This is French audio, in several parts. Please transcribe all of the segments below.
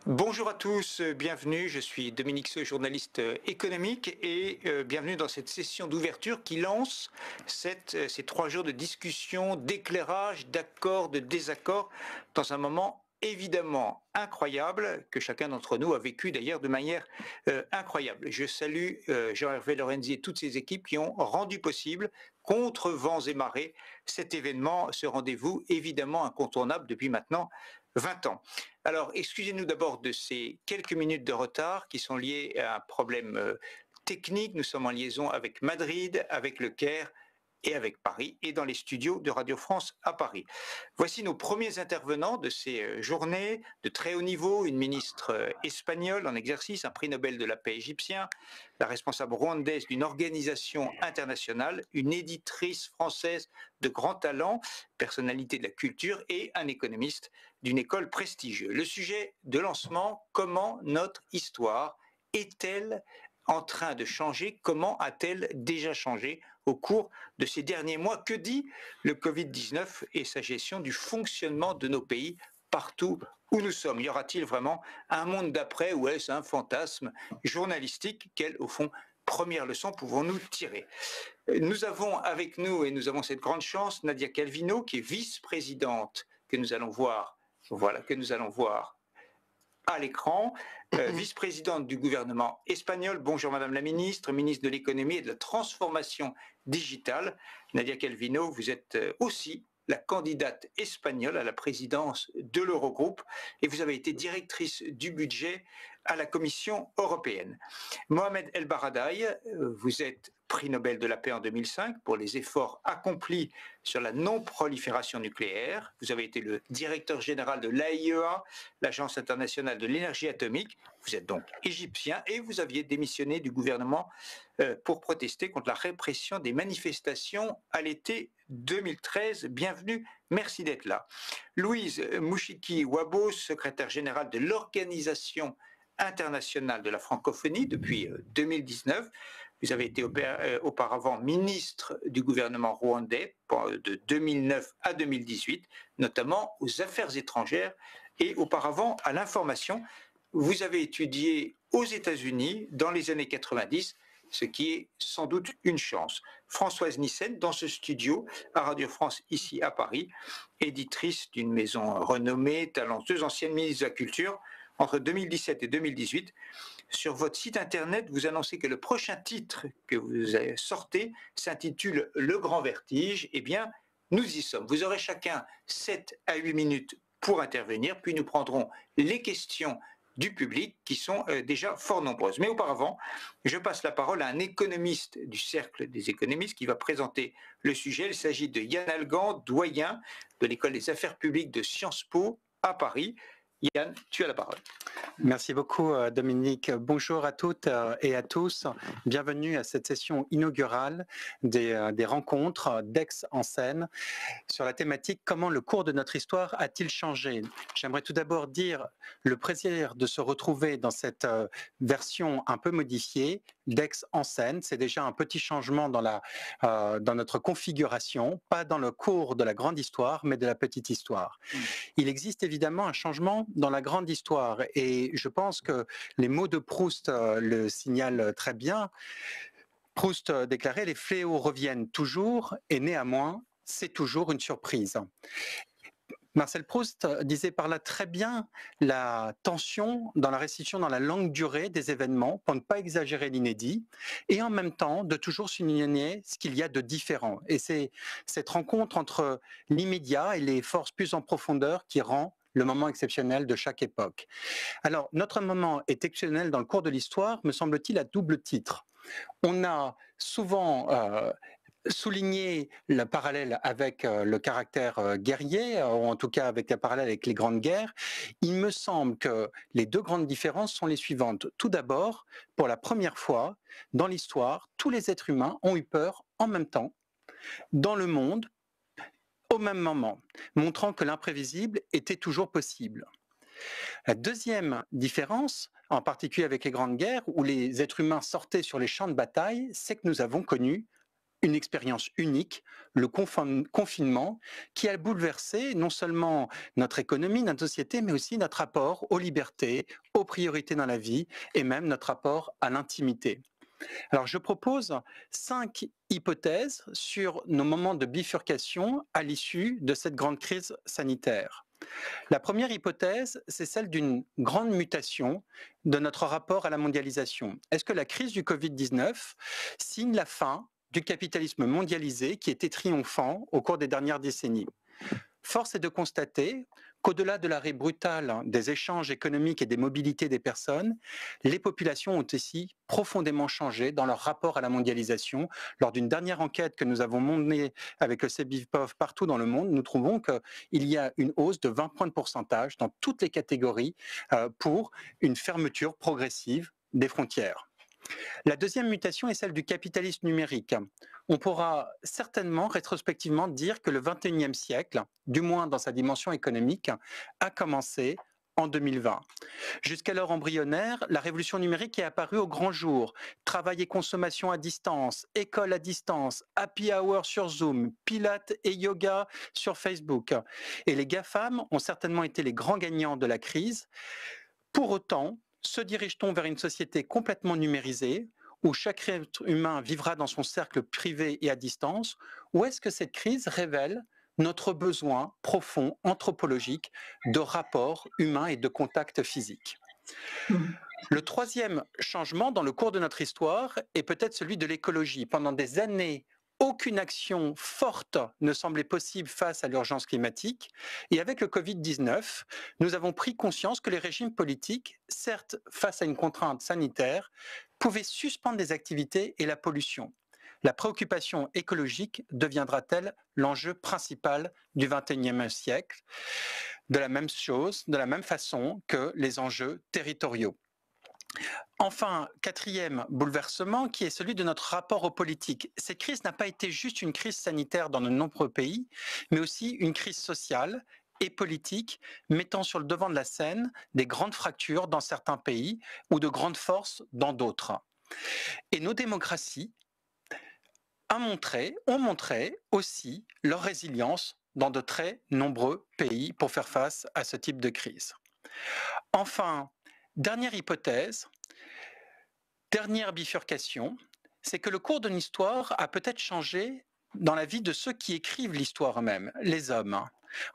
Bonjour à tous, bienvenue. Je suis Dominique Seux, journaliste économique et bienvenue dans cette session d'ouverture qui lance ces 3 jours de discussion, d'éclairage, d'accords, de désaccords dans un moment évidemment incroyable que chacun d'entre nous a vécu d'ailleurs de manière incroyable. Je salue Jean-Hervé Lorenzi et toutes ses équipes qui ont rendu possible, contre vents et marées, cet événement, ce rendez-vous évidemment incontournable depuis maintenant 20 ans. Alors, excusez-nous d'abord de ces quelques minutes de retard qui sont liés à un problème technique. Nous sommes en liaison avec Madrid, avec le Caire et avec Paris, et dans les studios de Radio France à Paris. Voici nos premiers intervenants de ces journées de très haut niveau, une ministre espagnole en exercice, un prix Nobel de la paix égyptien, la responsable rwandaise d'une organisation internationale, une éditrice française de grand talent, personnalité de la culture, et un économiste d'une école prestigieuse. Le sujet de lancement, comment notre histoire est-elle en train de changer? Comment a-t-elle déjà changé au cours de ces derniers mois? Que dit le Covid-19 et sa gestion du fonctionnement de nos pays partout où nous sommes? Y aura-t-il vraiment un monde d'après ou est-ce un fantasme journalistique? Quelle, au fond, première leçon pouvons-nous tirer? Nous avons avec nous, et nous avons cette grande chance, Nadia Calvino, qui est vice-présidente, que nous allons voir, à l'écran, vice-présidente du gouvernement espagnol. Bonjour Madame la Ministre, ministre de l'économie et de la transformation digitale. Nadia Calvino, vous êtes aussi la candidate espagnole à la présidence de l'Eurogroupe et vous avez été directrice du budget à la Commission européenne. Mohamed El Baradei, vous êtes prix Nobel de la paix en 2005 pour les efforts accomplis sur la non-prolifération nucléaire. Vous avez été le directeur général de l'AIEA, l'Agence internationale de l'énergie atomique. Vous êtes donc égyptien et vous aviez démissionné du gouvernement pour protester contre la répression des manifestations à l'été 2013. Bienvenue, merci d'être là. Louise Mouchiki-Wabo, secrétaire générale de l'Organisation internationale de la francophonie depuis 2019. Vous avez été auparavant ministre du gouvernement rwandais de 2009 à 2018, notamment aux affaires étrangères et auparavant à l'information. Vous avez étudié aux États-Unis dans les années 90, ce qui est sans doute une chance. Françoise Nyssen, dans ce studio à Radio France, ici à Paris, éditrice d'une maison renommée, talentueuse, ancienne ministre de la Culture, entre 2017 et 2018. Sur votre site internet, vous annoncez que le prochain titre que vous sortez s'intitule Le Grand Vertige. Eh bien, nous y sommes. Vous aurez chacun 7 à 8 minutes pour intervenir, puis nous prendrons les questions du public qui sont déjà fort nombreuses. Mais auparavant, je passe la parole à un économiste du Cercle des économistes qui va présenter le sujet. Il s'agit de Yann Algan, doyen de l'École des affaires publiques de Sciences Po à Paris. Yann, tu as la parole. Merci beaucoup Dominique. Bonjour à toutes et à tous. Bienvenue à cette session inaugurale des rencontres d'Aix en Seine sur la thématique « Comment le cours de notre histoire a-t-il changé ?» J'aimerais tout d'abord dire le plaisir de se retrouver dans cette version un peu modifiée d'Aix en Seine. C'est déjà un petit changement dans notre configuration, pas dans le cours de la grande histoire, mais de la petite histoire. Il existe évidemment un changement dans la grande histoire et je pense que les mots de Proust le signalent très bien. Proust déclarait « Les fléaux reviennent toujours et néanmoins, c'est toujours une surprise ». Marcel Proust disait par là très bien la tension dans la restitution dans la longue durée des événements pour ne pas exagérer l'inédit et en même temps de toujours souligner ce qu'il y a de différent. Et c'est cette rencontre entre l'immédiat et les forces plus en profondeur qui rend le moment exceptionnel de chaque époque. Alors, notre moment est exceptionnel dans le cours de l'histoire, me semble-t-il, à double titre. On a souvent souligner le parallèle avec le caractère guerrier, ou en tout cas avec le parallèle avec les grandes guerres, il me semble que les deux grandes différences sont les suivantes. Tout d'abord, pour la première fois dans l'histoire, tous les êtres humains ont eu peur en même temps, dans le monde, au même moment, montrant que l'imprévisible était toujours possible. La deuxième différence, en particulier avec les grandes guerres, où les êtres humains sortaient sur les champs de bataille, c'est que nous avons connu une expérience unique, le confinement, qui a bouleversé non seulement notre économie, notre société, mais aussi notre rapport aux libertés, aux priorités dans la vie et même notre rapport à l'intimité. Alors, je propose 5 hypothèses sur nos moments de bifurcation à l'issue de cette grande crise sanitaire. La première hypothèse, c'est celle d'une grande mutation de notre rapport à la mondialisation. Est-ce que la crise du Covid-19 signe la fin du capitalisme mondialisé qui était triomphant au cours des dernières décennies ? Force est de constater qu'au-delà de l'arrêt brutal des échanges économiques et des mobilités des personnes, les populations ont aussi profondément changé dans leur rapport à la mondialisation. Lors d'une dernière enquête que nous avons menée avec le CEBIPOF partout dans le monde, nous trouvons qu'il y a une hausse de 20 points de pourcentage dans toutes les catégories pour une fermeture progressive des frontières. La deuxième mutation est celle du capitalisme numérique. On pourra certainement rétrospectivement dire que le XXIe siècle, du moins dans sa dimension économique, a commencé en 2020. Jusqu'alors embryonnaire, la révolution numérique est apparue au grand jour. Travail et consommation à distance, école à distance, happy hour sur Zoom, pilates et yoga sur Facebook. Et les GAFAM ont certainement été les grands gagnants de la crise. Pour autant, se dirige-t-on vers une société complètement numérisée, où chaque être humain vivra dans son cercle privé et à distance, ou est-ce que cette crise révèle notre besoin profond, anthropologique, de rapports humains et de contacts physiques ? Le troisième changement dans le cours de notre histoire est peut-être celui de l'écologie. Pendant des années, aucune action forte ne semblait possible face à l'urgence climatique. Et avec le Covid-19, nous avons pris conscience que les régimes politiques, certes face à une contrainte sanitaire, pouvaient suspendre des activités et la pollution. La préoccupation écologique deviendra-t-elle l'enjeu principal du XXIe siècle, de la même façon que les enjeux territoriaux? Enfin, quatrième bouleversement, qui est celui de notre rapport aux politiques. Cette crise n'a pas été juste une crise sanitaire dans de nombreux pays, mais aussi une crise sociale et politique, mettant sur le devant de la scène des grandes fractures dans certains pays ou de grandes forces dans d'autres. Et nos démocraties ont montré aussi leur résilience dans de très nombreux pays pour faire face à ce type de crise. Enfin, dernière hypothèse, dernière bifurcation, c'est que le cours de l'histoire a peut-être changé dans la vie de ceux qui écrivent l'histoire eux-mêmes, les hommes.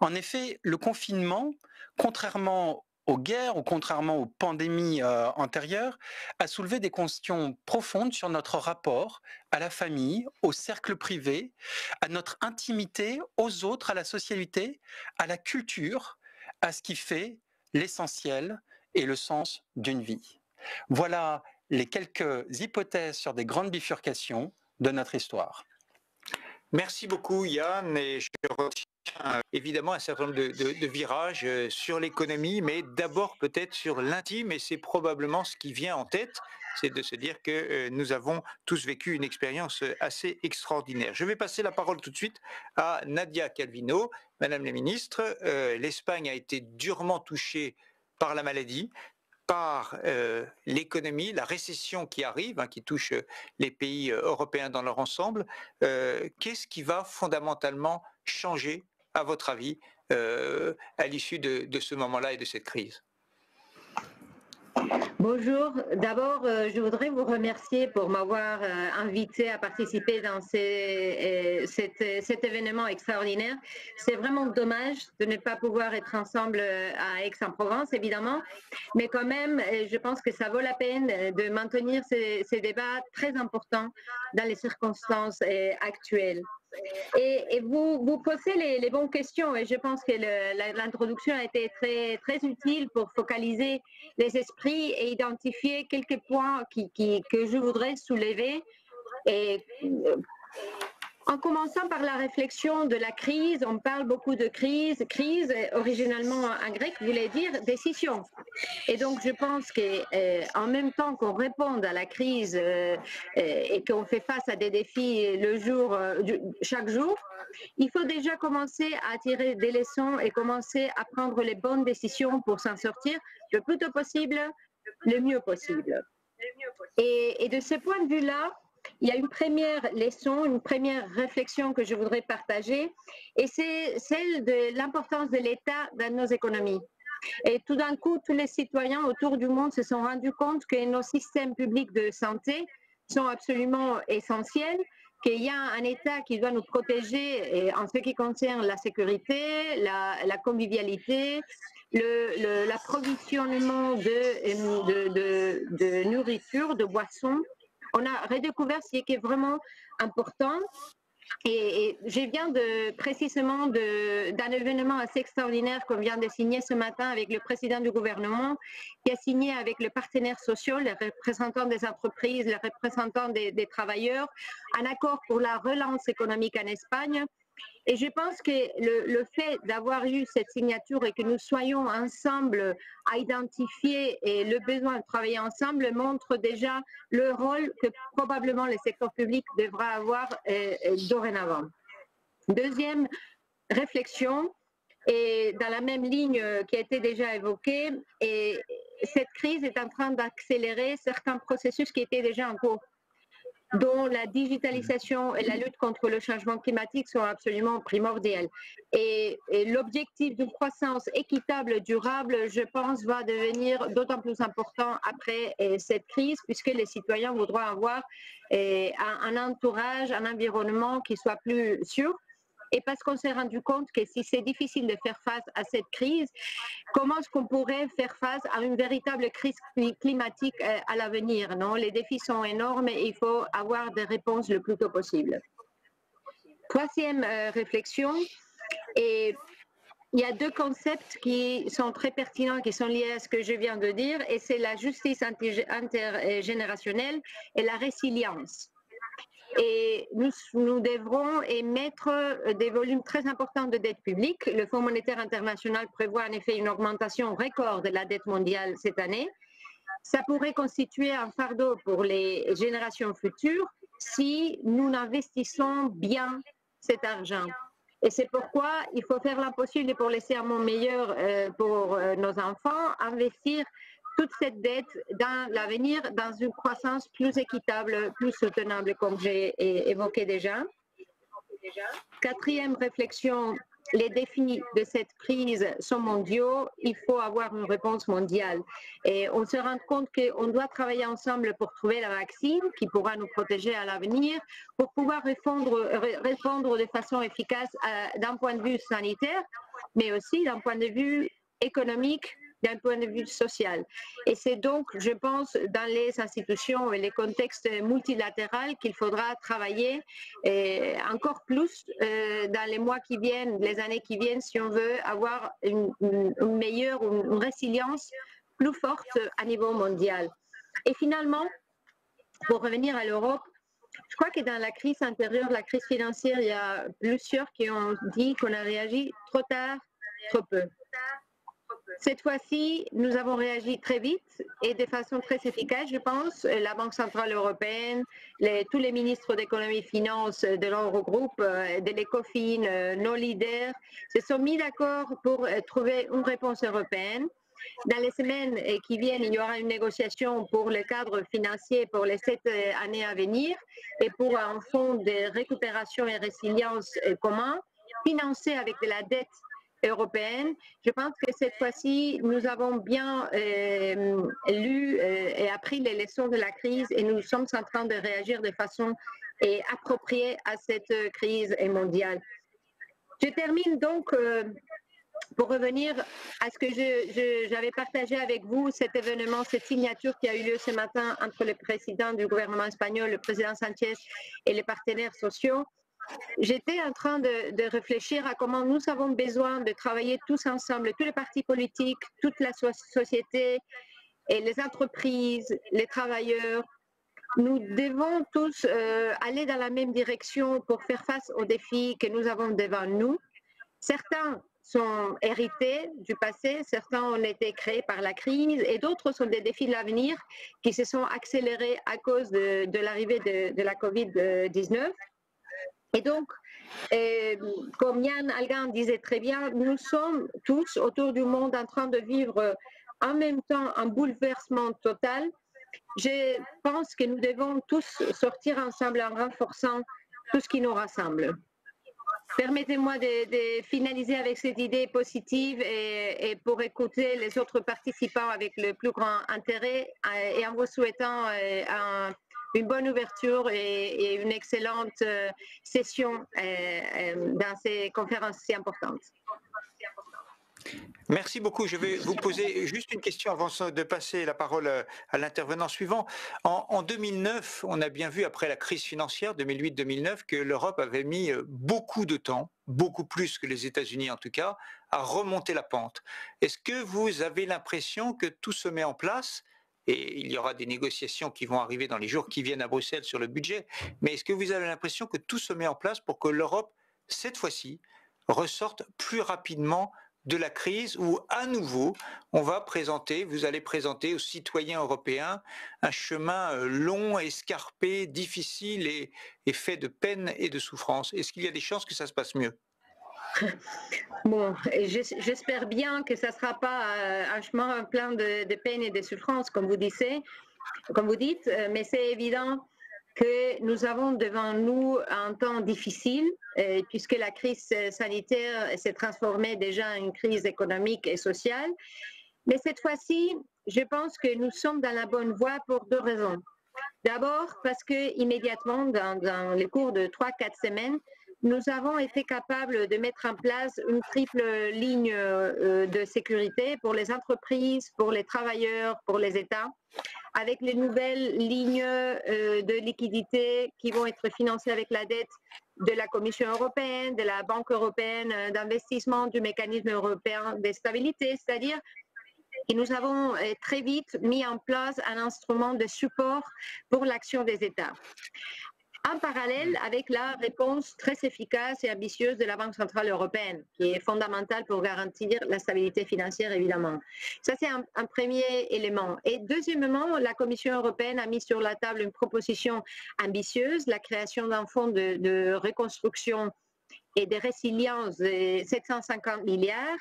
En effet, le confinement, contrairement aux guerres ou contrairement aux pandémies antérieures, a soulevé des questions profondes sur notre rapport à la famille, au cercle privé, à notre intimité, aux autres, à la socialité, à la culture, à ce qui fait l'essentiel et le sens d'une vie. Voilà les quelques hypothèses sur des grandes bifurcations de notre histoire. Merci beaucoup Yann, et je retiens évidemment un certain nombre de virages sur l'économie, mais d'abord peut-être sur l'intime, et c'est probablement ce qui vient en tête, c'est de se dire que nous avons tous vécu une expérience assez extraordinaire. Je vais passer la parole tout de suite à Nadia Calvino. Madame la ministre, l'Espagne a été durement touchée par la maladie, par l'économie, la récession qui arrive, qui touche les pays européens dans leur ensemble. Qu'est-ce qui va fondamentalement changer, à votre avis, à l'issue de ce moment-là et de cette crise ? Bonjour, d'abord je voudrais vous remercier pour m'avoir invité à participer dans cet événement extraordinaire. C'est vraiment dommage de ne pas pouvoir être ensemble à Aix-en-Provence évidemment, mais quand même je pense que ça vaut la peine de maintenir ces débats très importants dans les circonstances actuelles. Et vous posez les bonnes questions, et je pense que l'introduction a été très, très utile pour focaliser les esprits et identifier quelques points que je voudrais soulever. Et en commençant par la réflexion de la crise, on parle beaucoup de crise. Crise, originellement en grec, voulait dire décision. Et donc, je pense qu'en même temps qu'on répond à la crise et qu'on fait face à des défis chaque jour, il faut déjà commencer à tirer des leçons et commencer à prendre les bonnes décisions pour s'en sortir le plus tôt possible, le mieux possible. Et de ce point de vue-là, il y a une première leçon, une première réflexion que je voudrais partager, et c'est celle de l'importance de l'État dans nos économies. Et tout d'un coup, tous les citoyens autour du monde se sont rendus compte que nos systèmes publics de santé sont absolument essentiels, qu'il y a un État qui doit nous protéger en ce qui concerne la sécurité, la convivialité, l'approvisionnement de nourriture, de boissons. On a redécouvert ce qui est vraiment important. Et je viens précisément d'un événement assez extraordinaire qu'on vient de signer ce matin avec le président du gouvernement, qui a signé avec les partenaires sociaux, les représentants des entreprises, les représentants des travailleurs, un accord pour la relance économique en Espagne. Et je pense que le fait d'avoir eu cette signature et que nous soyons ensemble à identifier et le besoin de travailler ensemble montre déjà le rôle que probablement le secteur public devra avoir dorénavant. Deuxième réflexion, et dans la même ligne qui a été déjà évoquée, et cette crise est en train d'accélérer certains processus qui étaient déjà en cours, dont la digitalisation et la lutte contre le changement climatique sont absolument primordiales. Et l'objectif d'une croissance équitable, durable, je pense, va devenir d'autant plus important après cette crise, puisque les citoyens voudront avoir un entourage, un environnement qui soit plus sûr. Et parce qu'on s'est rendu compte que si c'est difficile de faire face à cette crise, comment est-ce qu'on pourrait faire face à une véritable crise climatique à l'avenir, non? Les défis sont énormes et il faut avoir des réponses le plus tôt possible. Troisième réflexion, et il y a deux concepts qui sont très pertinents, qui sont liés à ce que je viens de dire, et c'est la justice intergénérationnelle et la résilience. Et nous devrons émettre des volumes très importants de dette publique. Le Fonds monétaire international prévoit en effet une augmentation record de la dette mondiale cette année. Ça pourrait constituer un fardeau pour les générations futures si nous n'investissons bien cet argent. Et c'est pourquoi il faut faire l'impossible pour laisser un monde meilleur pour nos enfants, investir toute cette dette dans l'avenir, dans une croissance plus équitable, plus soutenable, comme j'ai évoqué déjà. Quatrième réflexion, les défis de cette crise sont mondiaux, il faut avoir une réponse mondiale. Et on se rend compte qu'on doit travailler ensemble pour trouver la vaccine qui pourra nous protéger à l'avenir, pour pouvoir répondre de façon efficace d'un point de vue sanitaire, mais aussi d'un point de vue économique, d'un point de vue social. Et c'est donc, je pense, dans les institutions et les contextes multilatéraux qu'il faudra travailler encore plus dans les mois qui viennent, les années qui viennent, si on veut avoir une meilleure, une résilience plus forte à niveau mondial. Et finalement, pour revenir à l'Europe, je crois que dans la crise intérieure, la crise financière, il y a plusieurs qui ont dit qu'on a réagi trop tard, trop peu. Cette fois-ci, nous avons réagi très vite et de façon très efficace, je pense. La Banque centrale européenne, tous les ministres d'économie et finances de l'Eurogroupe, de l'ECOFIN, nos leaders se sont mis d'accord pour trouver une réponse européenne. Dans les semaines qui viennent, il y aura une négociation pour le cadre financier pour les 7 années à venir et pour un fonds de récupération et résilience commun, financé avec de la dette européenne. Je pense que cette fois-ci, nous avons bien lu et appris les leçons de la crise et nous sommes en train de réagir de façon appropriée à cette crise mondiale. Je termine donc pour revenir à ce que j'avais partagé avec vous, cet événement, cette signature qui a eu lieu ce matin entre le président du gouvernement espagnol, le président Sánchez et les partenaires sociaux. J'étais en train de réfléchir à comment nous avons besoin de travailler tous ensemble, tous les partis politiques, toute la société et les entreprises, les travailleurs. Nous devons tous aller dans la même direction pour faire face aux défis que nous avons devant nous. Certains sont hérités du passé, certains ont été créés par la crise et d'autres sont des défis de l'avenir qui se sont accélérés à cause de l'arrivée de la COVID-19. Et donc, comme Yann Algan disait très bien, nous sommes tous autour du monde en train de vivre en même temps un bouleversement total Je pense que nous devons tous sortir ensemble en renforçant tout ce qui nous rassemble. Permettez-moi de finaliser avec cette idée positive et pour écouter les autres participants avec le plus grand intérêt et en vous souhaitant une bonne ouverture et une excellente session dans ces conférences si importantes. Merci beaucoup. Je vais vous poser juste une question avant de passer la parole à l'intervenant suivant. En 2009, on a bien vu après la crise financière 2008-2009 que l'Europe avait mis beaucoup de temps, beaucoup plus que les États-Unis en tout cas, à remonter la pente. Est-ce que vous avez l'impression que tout se met en place? Et il y aura des négociations qui vont arriver dans les jours qui viennent à Bruxelles sur le budget, mais est-ce que vous avez l'impression que tout se met en place pour que l'Europe, cette fois-ci, ressorte plus rapidement de la crise où, à nouveau, vous allez présenter aux citoyens européens un chemin long, escarpé, difficile et fait de peine et de souffrance? Est-ce qu'il y a des chances que ça se passe mieux? Bon, j'espère bien que ça ne sera pas un chemin plein de peine et de souffrance, comme vous dites, mais c'est évident que nous avons devant nous un temps difficile, puisque la crise sanitaire s'est transformée déjà en une crise économique et sociale. Mais cette fois-ci, je pense que nous sommes dans la bonne voie pour deux raisons. D'abord, parce que immédiatement, dans les cours de 3-4 semaines, nous avons été capables de mettre en place une triple ligne de sécurité pour les entreprises, pour les travailleurs, pour les États, avec les nouvelles lignes de liquidité qui vont être financées avec la dette de la Commission européenne, de la Banque européenne d'investissement, du mécanisme européen de stabilité, c'est-à-dire que nous avons très vite mis en place un instrument de support pour l'action des États. En parallèle avec la réponse très efficace et ambitieuse de la Banque centrale européenne, qui est fondamentale pour garantir la stabilité financière, évidemment. Ça, c'est un premier élément. Et deuxièmement, la Commission européenne a mis sur la table une proposition ambitieuse, la création d'un fonds de reconstruction et de résilience de 750 milliards,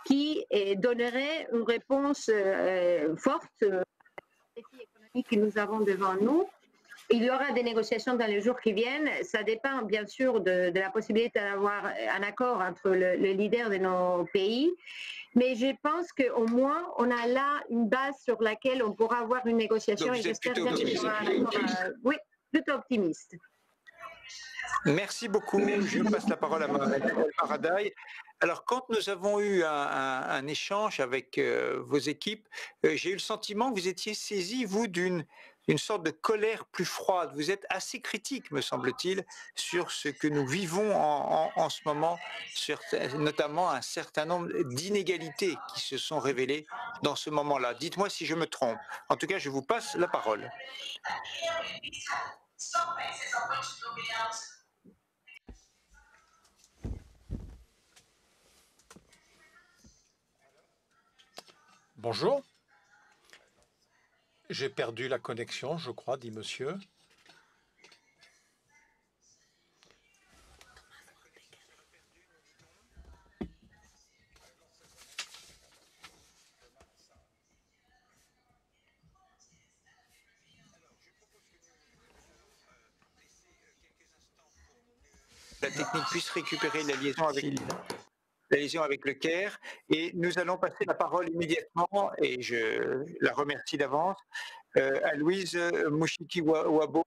qui donnerait une réponse forte aux défis économiques que nous avons devant nous. Il y aura des négociations dans les jours qui viennent. Ça dépend bien sûr de la possibilité d'avoir un accord entre le leader de nos pays. Mais je pense qu'au moins, on a là une base sur laquelle on pourra avoir une négociation. Donc, et j'espère bien qu'il y aura un accord. Oui, plutôt optimiste. Merci beaucoup. Je passe la parole à Mme Paradis. Alors, quand nous avons eu un échange avec vos équipes, j'ai eu le sentiment que vous étiez saisi, vous, d'une sorte de colère plus froide. Vous êtes assez critique, me semble-t-il, sur ce que nous vivons en ce moment, notamment un certain nombre d'inégalités qui se sont révélées dans ce moment-là. Dites-moi si je me trompe. En tout cas, je vous passe la parole. Bonjour. J'ai perdu la connexion, je crois, dit monsieur. La technique puisse récupérer la liaison avec le Caire. Et nous allons passer la parole immédiatement, et je la remercie d'avance, à Louise Mouchiki-Wabo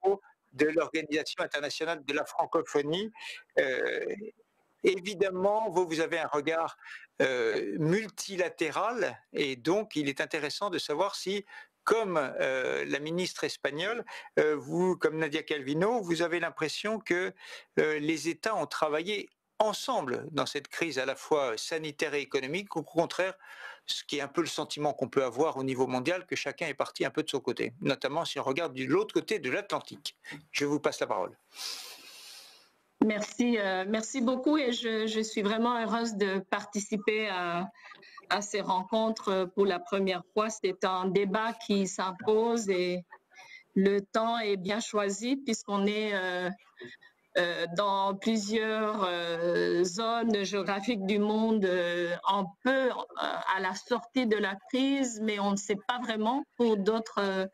de l'Organisation internationale de la francophonie. Évidemment, vous avez un regard multilatéral, et donc il est intéressant de savoir si, comme la ministre espagnole, vous, comme Nadia Calvino, vous avez l'impression que les États ont travaillé ensemble dans cette crise à la fois sanitaire et économique, ou au contraire, ce qui est un peu le sentiment qu'on peut avoir au niveau mondial, que chacun est parti un peu de son côté, notamment si on regarde de l'autre côté de l'Atlantique. Je vous passe la parole. Merci, merci beaucoup, et je suis vraiment heureuse de participer à ces rencontres pour la première fois. C'est un débat qui s'impose et le temps est bien choisi puisqu'on est dans plusieurs zones géographiques du monde un peu à la sortie de la crise, mais on ne sait pas vraiment pour d'autres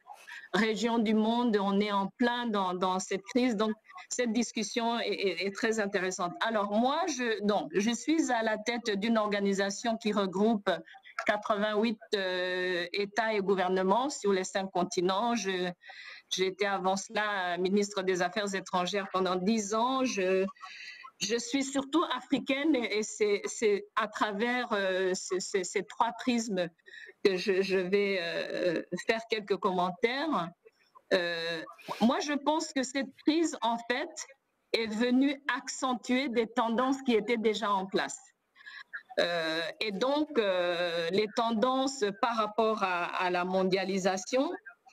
régions du monde. On est en plein dans cette crise. Donc, cette discussion est très intéressante. Alors, moi, je suis à la tête d'une organisation qui regroupe 88 États et gouvernements sur les 5 continents. J'ai été avant cela ministre des Affaires étrangères pendant 10 ans. Je suis surtout africaine et c'est à travers ces 3 prismes que je vais faire quelques commentaires. Moi, je pense que cette crise, en fait, est venue accentuer des tendances qui étaient déjà en place. Et donc, les tendances par rapport à la mondialisation,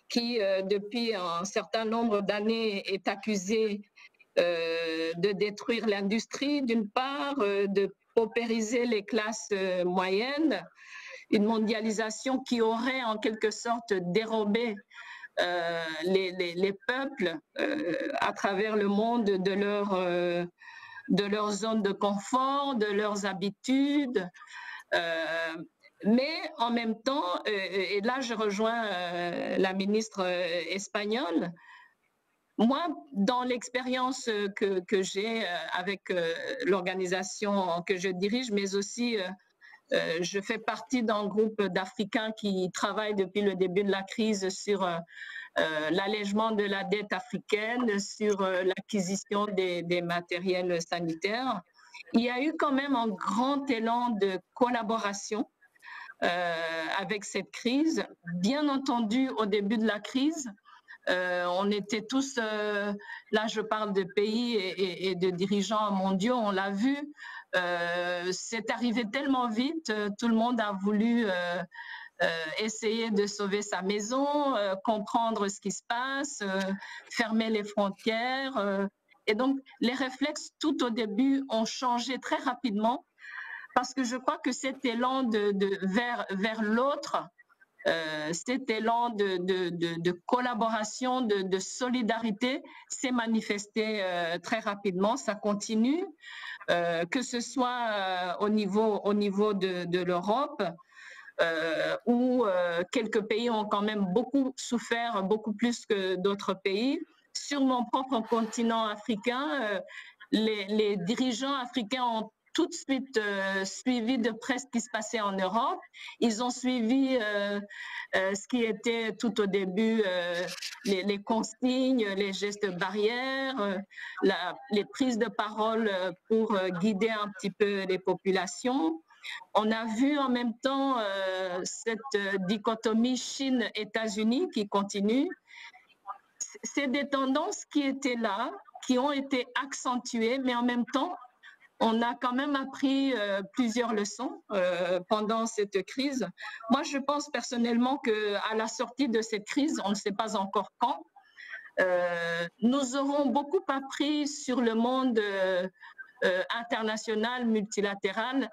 qui depuis un certain nombre d'années est accusée de détruire l'industrie, d'une part, de paupériser les classes moyennes, une mondialisation qui aurait en quelque sorte dérobé les peuples à travers le monde de leur zone de confort, de leurs habitudes. Mais en même temps, et là je rejoins la ministre espagnole, moi, dans l'expérience que j'ai avec l'organisation que je dirige, mais aussi je fais partie d'un groupe d'Africains qui travaillent depuis le début de la crise sur l'allègement de la dette africaine, sur l'acquisition des matériels sanitaires. Il y a eu quand même un grand élan de collaboration avec cette crise. Bien entendu, au début de la crise, on était tous, là je parle de pays et de dirigeants mondiaux, on l'a vu, c'est arrivé tellement vite, tout le monde a voulu essayer de sauver sa maison, comprendre ce qui se passe, fermer les frontières. Et donc, les réflexes tout au début ont changé très rapidement parce que je crois que cet élan vers l'autre, cet élan de collaboration, de solidarité s'est manifesté très rapidement. Ça continue, que ce soit au niveau de l'Europe, où quelques pays ont quand même beaucoup souffert, beaucoup plus que d'autres pays. Sur mon propre continent africain, les dirigeants africains ont tout de suite suivi de près ce qui se passait en Europe. Ils ont suivi ce qui était tout au début les consignes, les gestes barrières, les prises de parole pour guider un petit peu les populations. On a vu en même temps cette dichotomie Chine-États-Unis qui continue. C'est des tendances qui étaient là, qui ont été accentuées, mais en même temps, on a quand même appris plusieurs leçons pendant cette crise. Moi, je pense personnellement qu'à la sortie de cette crise, on ne sait pas encore quand, nous aurons beaucoup appris sur le monde international, multilatéral,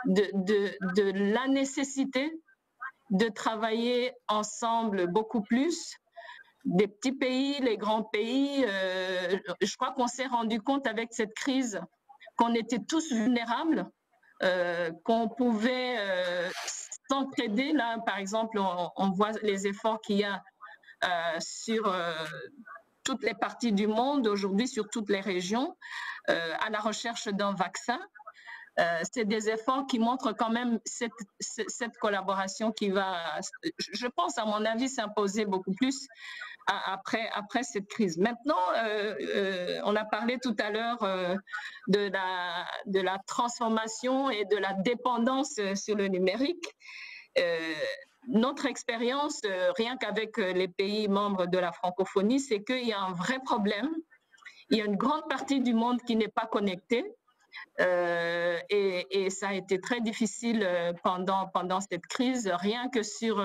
de la nécessité de travailler ensemble beaucoup plus. Des petits pays, les grands pays, je crois qu'on s'est rendu compte avec cette crise qu'on était tous vulnérables, qu'on pouvait s'entraider. Là, par exemple, on voit les efforts qu'il y a sur toutes les parties du monde aujourd'hui, sur toutes les régions, à la recherche d'un vaccin. C'est des efforts qui montrent quand même cette collaboration qui va, je pense, à mon avis, s'imposer beaucoup plus après cette crise. Maintenant, on a parlé tout à l'heure de la transformation et de la dépendance sur le numérique. Notre expérience, rien qu'avec les pays membres de la francophonie, c'est qu'il y a un vrai problème. Il y a une grande partie du monde qui n'est pas connectée. Et ça a été très difficile pendant cette crise, rien que sur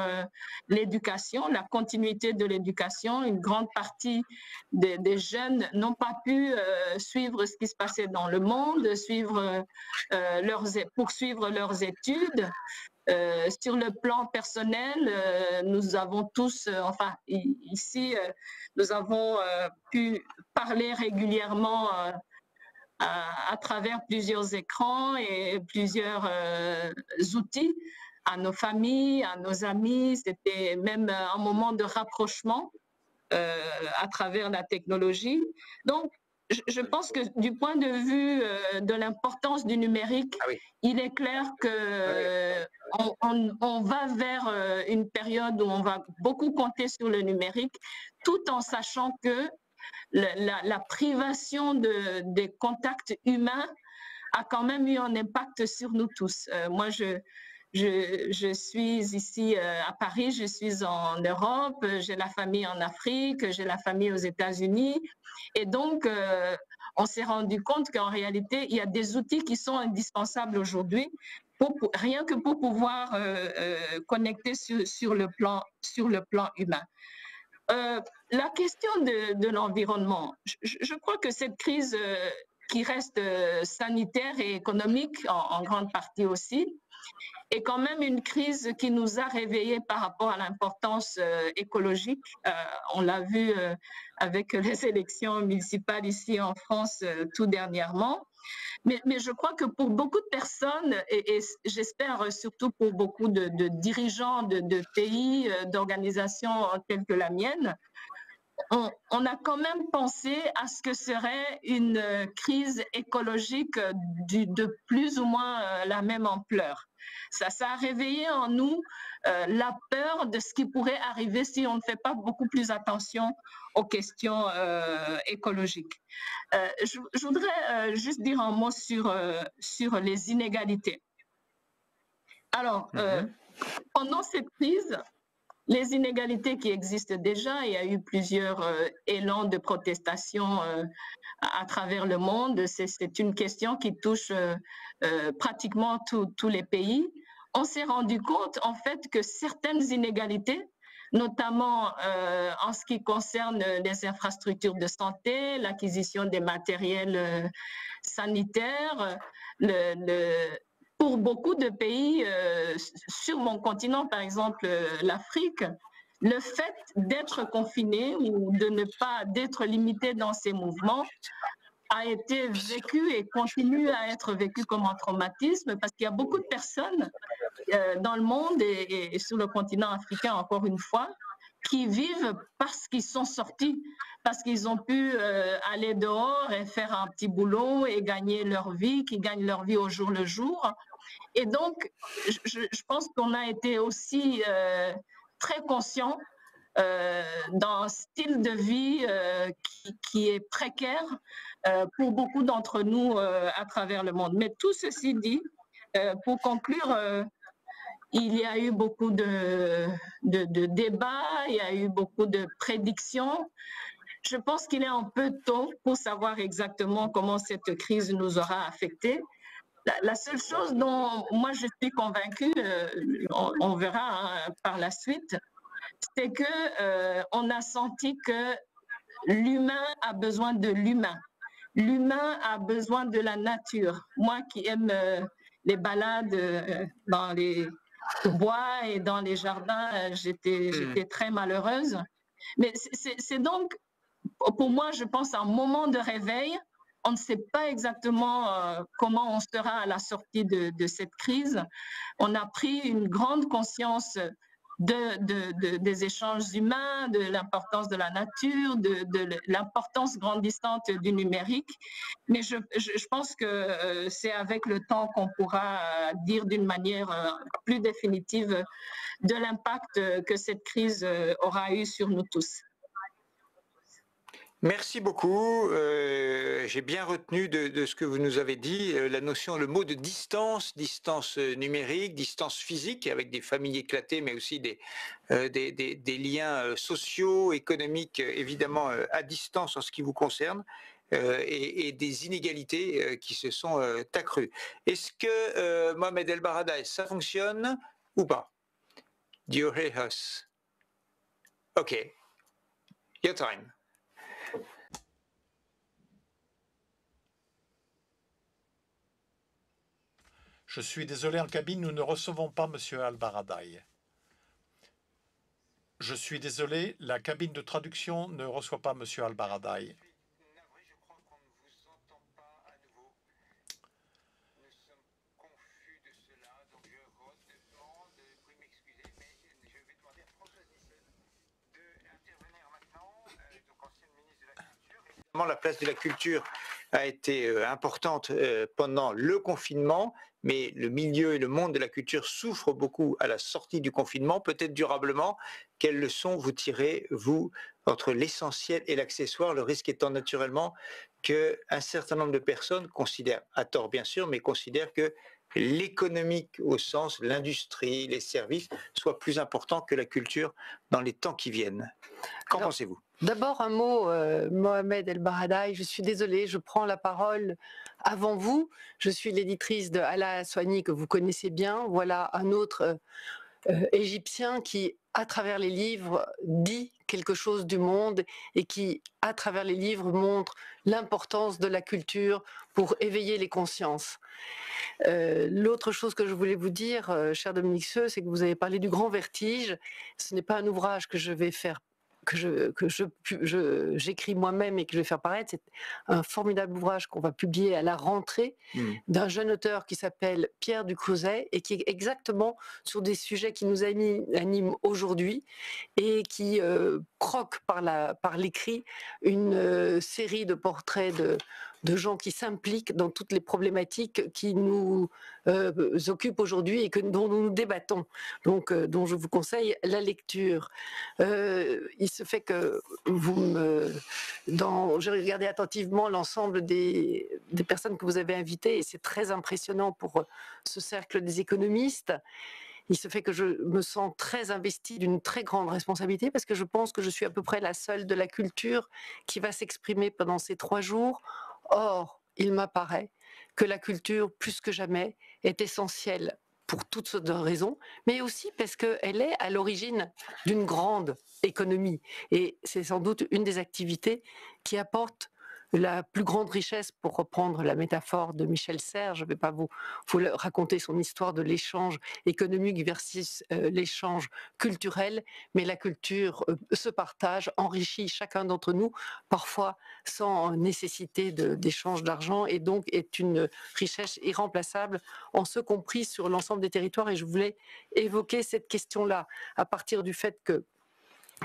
l'éducation, la continuité de l'éducation. Une grande partie des jeunes n'ont pas pu suivre ce qui se passait dans le monde, poursuivre leurs études. Sur le plan personnel, nous avons tous, enfin ici, nous avons pu parler régulièrement à travers plusieurs écrans et plusieurs outils à nos familles, à nos amis. C'était même un moment de rapprochement. à travers la technologie. Donc, je pense que du point de vue de l'importance du numérique, il est clair que on va vers une période où on va beaucoup compter sur le numérique, tout en sachant que la privation des contacts humains a quand même eu un impact sur nous tous. Moi, je suis ici à Paris, je suis en Europe, j'ai la famille en Afrique, j'ai la famille aux États-Unis. Et donc, on s'est rendu compte qu'en réalité, il y a des outils qui sont indispensables aujourd'hui, rien que pour pouvoir connecter sur le plan humain. La question de l'environnement, je crois que cette crise qui reste sanitaire et économique en grande partie aussi, est quand même une crise qui nous a réveillés par rapport à l'importance écologique. On l'a vu avec les élections municipales ici en France tout dernièrement. Mais je crois que pour beaucoup de personnes, et j'espère surtout pour beaucoup de dirigeants de pays, d'organisations telles que la mienne, on a quand même pensé à ce que serait une crise écologique de plus ou moins la même ampleur. Ça a réveillé en nous la peur de ce qui pourrait arriver si on ne fait pas beaucoup plus attention aux questions écologiques. Je voudrais juste dire un mot sur les inégalités. Alors, pendant cette crise, les inégalités qui existent déjà, il y a eu plusieurs élans de protestation à travers le monde. C'est une question qui touche pratiquement tous les pays. On s'est rendu compte en fait que certaines inégalités, notamment en ce qui concerne les infrastructures de santé, l'acquisition des matériels sanitaires, pour beaucoup de pays sur mon continent, par exemple l'Afrique, le fait d'être confiné ou de ne pas d'être limité dans ses mouvements a été vécu et continue à être vécu comme un traumatisme parce qu'il y a beaucoup de personnes dans le monde et sur le continent africain, encore une fois, qui vivent parce qu'ils sont sortis, parce qu'ils ont pu aller dehors et faire un petit boulot et gagner leur vie, qui gagnent leur vie au jour le jour. Et donc, je pense qu'on a été aussi très conscient d'un style de vie qui est précaire pour beaucoup d'entre nous à travers le monde. Mais tout ceci dit, pour conclure, il y a eu beaucoup de débats, il y a eu beaucoup de prédictions. Je pense qu'il est un peu tôt pour savoir exactement comment cette crise nous aura affectés. La seule chose dont moi je suis convaincue, on verra par la suite, c'est que on a senti que l'humain a besoin de l'humain. L'humain a besoin de la nature. Moi qui aime les balades dans les bois et dans les jardins, j'étais très malheureuse. Mais c'est donc, pour moi, je pense, un moment de réveil. On ne sait pas exactement comment on sera à la sortie de cette crise. On a pris une grande conscience des échanges humains, de l'importance de la nature, de l'importance grandissante du numérique. Mais je pense que c'est avec le temps qu'on pourra dire d'une manière plus définitive de l'impact que cette crise aura eu sur nous tous. Merci beaucoup. J'ai bien retenu de ce que vous nous avez dit la notion, le mot de distance, distance numérique, distance physique avec des familles éclatées, mais aussi des liens sociaux, économiques, évidemment à distance en ce qui vous concerne, et des inégalités qui se sont accrues. Est-ce que Mohamed El Baradei, ça fonctionne ou pas? Do you hear us? Okay, your time. Je suis désolé, en cabine, nous ne recevons pas Monsieur El Baradei. Je suis désolé, la cabine de traduction ne reçoit pas Monsieur El Baradei. évidemment, la place de la culture a été importante pendant le confinement, mais le milieu et le monde de la culture souffrent beaucoup à la sortie du confinement, peut-être durablement. Quelles leçons vous tirez, vous, entre l'essentiel et l'accessoire, le risque étant naturellement qu'un certain nombre de personnes considèrent, à tort bien sûr, mais considèrent que l'économique au sens, l'industrie, les services, soit plus important que la culture dans les temps qui viennent. Qu'en pensez-vous? D'abord un mot, Mohamed El Baradei, je suis désolée, je prends la parole avant vous. Je suis l'éditrice de Ala Soigny que vous connaissez bien. Voilà un autre égyptien qui, à travers les livres, dit quelque chose du monde et qui, à travers les livres, montre l'importance de la culture pour éveiller les consciences. L'autre chose que je voulais vous dire, cher Dominique Seux, c'est que vous avez parlé du Grand Vertige. Ce n'est pas un ouvrage que je vais faire j'écris moi-même et que je vais faire paraître. C'est un formidable ouvrage qu'on va publier à la rentrée d'un jeune auteur qui s'appelle Pierre Ducreuset et qui est exactement sur des sujets qui nous animent aujourd'hui et qui croque par l'écrit une série de portraits de gens qui s'impliquent dans toutes les problématiques qui nous occupent aujourd'hui et dont nous débattons. Donc, dont je vous conseille la lecture. Il se fait que j'ai regardé attentivement l'ensemble des personnes que vous avez invitées et c'est très impressionnant pour ce cercle des économistes. Il se fait que je me sens très investie d'une très grande responsabilité parce que je pense que je suis à peu près la seule de la culture qui va s'exprimer pendant ces 3 jours. Or, il m'apparaît que la culture, plus que jamais, est essentielle pour toutes sortes de raisons, mais aussi parce qu'elle est à l'origine d'une grande économie. Et c'est sans doute une des activités qui apporte la plus grande richesse, pour reprendre la métaphore de Michel Serres. Je ne vais pas vous raconter son histoire de l'échange économique versus l'échange culturel, mais la culture se partage, enrichit chacun d'entre nous, parfois sans nécessité d'échange d'argent, et donc est une richesse irremplaçable, en ce compris sur l'ensemble des territoires. Et je voulais évoquer cette question-là à partir du fait que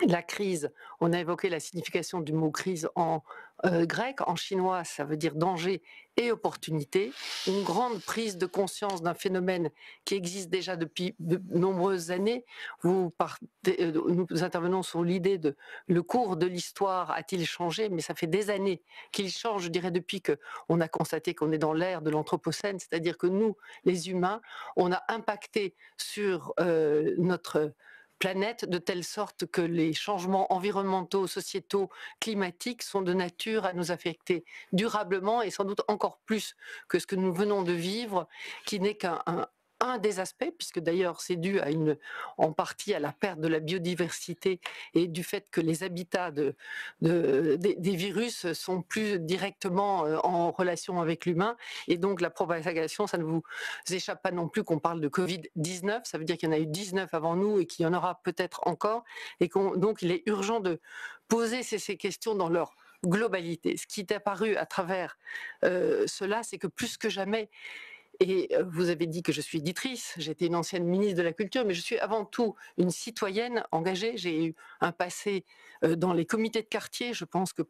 la crise, on a évoqué la signification du mot crise en grec, en chinois ça veut dire danger et opportunité, une grande prise de conscience d'un phénomène qui existe déjà depuis de nombreuses années. Nous intervenons sur l'idée de le cours de l'histoire a-t-il changé, mais ça fait des années qu'il change, je dirais depuis qu'on a constaté qu'on est dans l'ère de l'anthropocène, c'est-à-dire que nous, les humains, on a impacté sur notre planète de telle sorte que les changements environnementaux, sociétaux, climatiques sont de nature à nous affecter durablement et sans doute encore plus que ce que nous venons de vivre, qui n'est qu'un des aspects, puisque d'ailleurs c'est dû en partie à la perte de la biodiversité et du fait que les habitats des virus sont plus directement en relation avec l'humain, et donc la propagation, ça ne vous échappe pas non plus qu'on parle de Covid-19, ça veut dire qu'il y en a eu 19 avant nous et qu'il y en aura peut-être encore, et donc il est urgent de poser ces questions dans leur globalité. Ce qui est apparu à travers cela, c'est que plus que jamais, et vous avez dit que je suis éditrice, j'étais une ancienne ministre de la Culture, mais je suis avant tout une citoyenne engagée. J'ai eu un passé dans les comités de quartier. Je pense que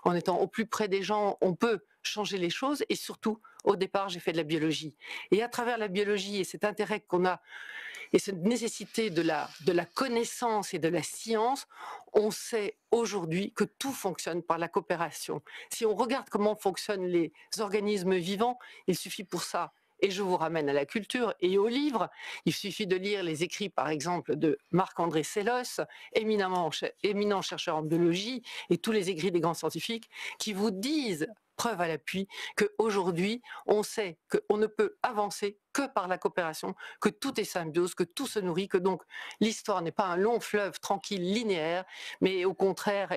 en étant au plus près des gens, on peut changer les choses. Et surtout, au départ, j'ai fait de la biologie. Et à travers la biologie et cet intérêt qu'on a, et cette nécessité de la connaissance et de la science, on sait aujourd'hui que tout fonctionne par la coopération. Si on regarde comment fonctionnent les organismes vivants, il suffit pour ça. Et je vous ramène à la culture et aux livres. Il suffit de lire les écrits, par exemple, de Marc-André Sellos, éminent chercheur en biologie, et tous les écrits des grands scientifiques qui vous disent, preuve à l'appui, qu'aujourd'hui, on sait qu'on ne peut avancer que par la coopération, que tout est symbiose, que tout se nourrit, que donc l'histoire n'est pas un long fleuve tranquille, linéaire, mais au contraire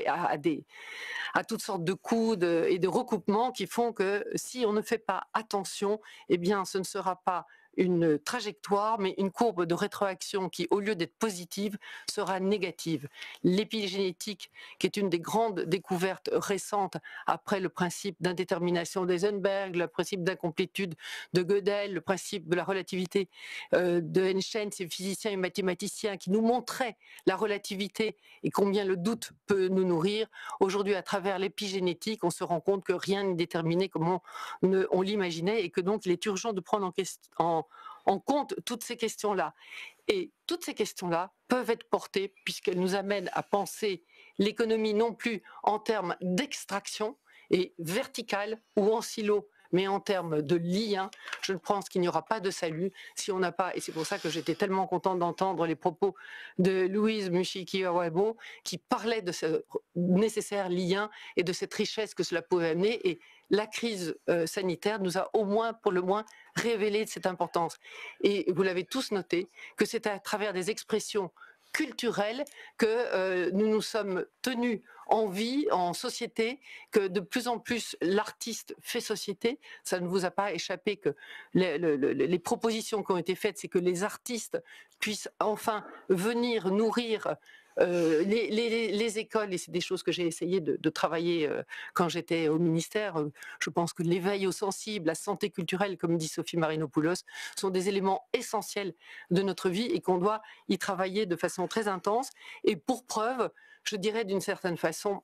à toutes sortes de coups et de recoupements qui font que si on ne fait pas attention, eh bien ce ne sera pas une trajectoire, mais une courbe de rétroaction qui, au lieu d'être positive, sera négative. L'épigénétique, qui est une des grandes découvertes récentes après le principe d'indétermination d'Heisenberg, le principe d'incomplétude de Gödel, le principe de la relativité de Einstein, ces physiciens et mathématiciens qui nous montraient la relativité et combien le doute peut nous nourrir. Aujourd'hui, à travers l'épigénétique, on se rend compte que rien n'est déterminé comme on l'imaginait et que donc il est urgent de prendre en compte toutes ces questions-là. Et toutes ces questions-là peuvent être portées puisqu'elles nous amènent à penser l'économie non plus en termes d'extraction et verticale ou en silo, mais en termes de lien. Je pense qu'il n'y aura pas de salut si on n'a pas, et c'est pour ça que j'étais tellement contente d'entendre les propos de Louise Mushikiwabo qui parlait de ce nécessaire lien et de cette richesse que cela pouvait amener. Et la crise sanitaire nous a au moins, pour le moins, révélé de cette importance. Et vous l'avez tous noté, que c'est à travers des expressions culturelles que nous nous sommes tenus en vie, en société, que de plus en plus l'artiste fait société. Ça ne vous a pas échappé que les propositions qui ont été faites, c'est que les artistes puissent enfin venir nourrir les écoles, et c'est des choses que j'ai essayé de travailler quand j'étais au ministère. Je pense que l'éveil aux sensibles, la santé culturelle, comme dit Sophie Marinopoulos, sont des éléments essentiels de notre vie et qu'on doit y travailler de façon très intense. Et pour preuve, je dirais d'une certaine façon,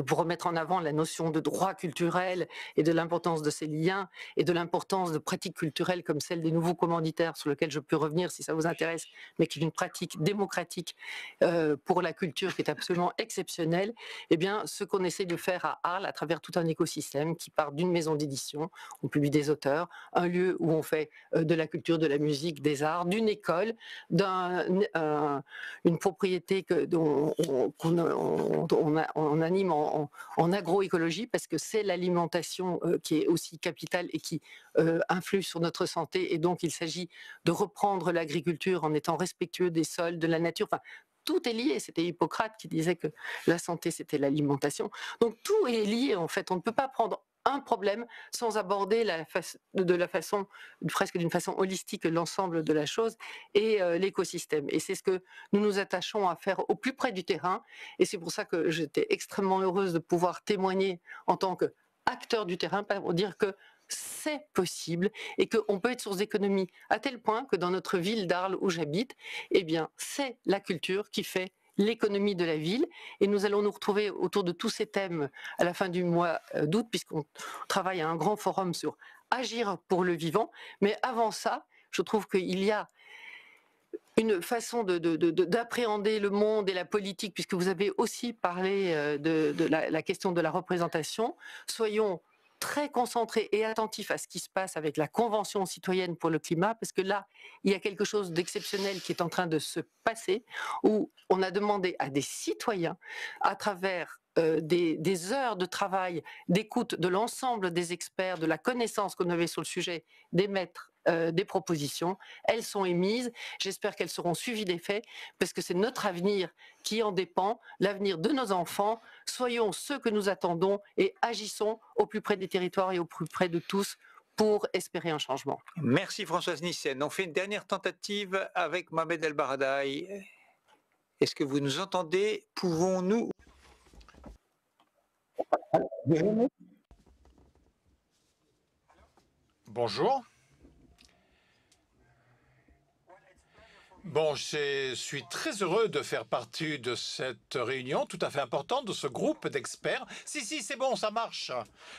pour remettre en avant la notion de droit culturel et de l'importance de ces liens et de l'importance de pratiques culturelles comme celle des nouveaux commanditaires, sur lequel je peux revenir si ça vous intéresse, mais qui est une pratique démocratique pour la culture qui est absolument exceptionnelle. Eh bien, ce qu'on essaie de faire à Arles, à travers tout un écosystème qui part d'une maison d'édition, on publie des auteurs, un lieu où on fait de la culture, de la musique, des arts, d'une école, une propriété qu'on anime en agroécologie, parce que c'est l'alimentation qui est aussi capitale et qui influe sur notre santé. Et donc, il s'agit de reprendre l'agriculture en étant respectueux des sols, de la nature. Enfin, tout est lié. C'était Hippocrate qui disait que la santé, c'était l'alimentation. Donc, tout est lié, en fait. On ne peut pas prendre un problème sans aborder presque d'une façon holistique l'ensemble de la chose et l'écosystème. Et c'est ce que nous nous attachons à faire au plus près du terrain. Et c'est pour ça que j'étais extrêmement heureuse de pouvoir témoigner en tant qu'acteur du terrain pour dire que c'est possible et qu'on peut être source d'économie à tel point que dans notre ville d'Arles où j'habite, eh bien, c'est la culture qui fait l'économie de la ville, et nous allons nous retrouver autour de tous ces thèmes à la fin du mois d'août, puisqu'on travaille à un grand forum sur agir pour le vivant. Mais avant ça, je trouve qu'il y a une façon d'appréhender le monde et la politique, puisque vous avez aussi parlé de la question de la représentation. Soyons très concentrés et attentifs à ce qui se passe avec la Convention citoyenne pour le climat, parce que là, il y a quelque chose d'exceptionnel qui est en train de se passer, où on a demandé à des citoyens, à travers des heures de travail, d'écoute de l'ensemble des experts, de la connaissance qu'on avait sur le sujet, d'émettre des propositions. Elles sont émises. J'espère qu'elles seront suivies des faits, parce que c'est notre avenir qui en dépend, l'avenir de nos enfants. Soyons ceux que nous attendons et agissons au plus près des territoires et au plus près de tous pour espérer un changement. Merci Françoise Nyssen. On fait une dernière tentative avec Mohamed El Baradei. Est-ce que vous nous entendez? Pouvons-nous... Bonjour. Bon, je suis très heureux de faire partie de cette réunion tout à fait importante, de ce groupe d'experts. Si, c'est bon, ça marche.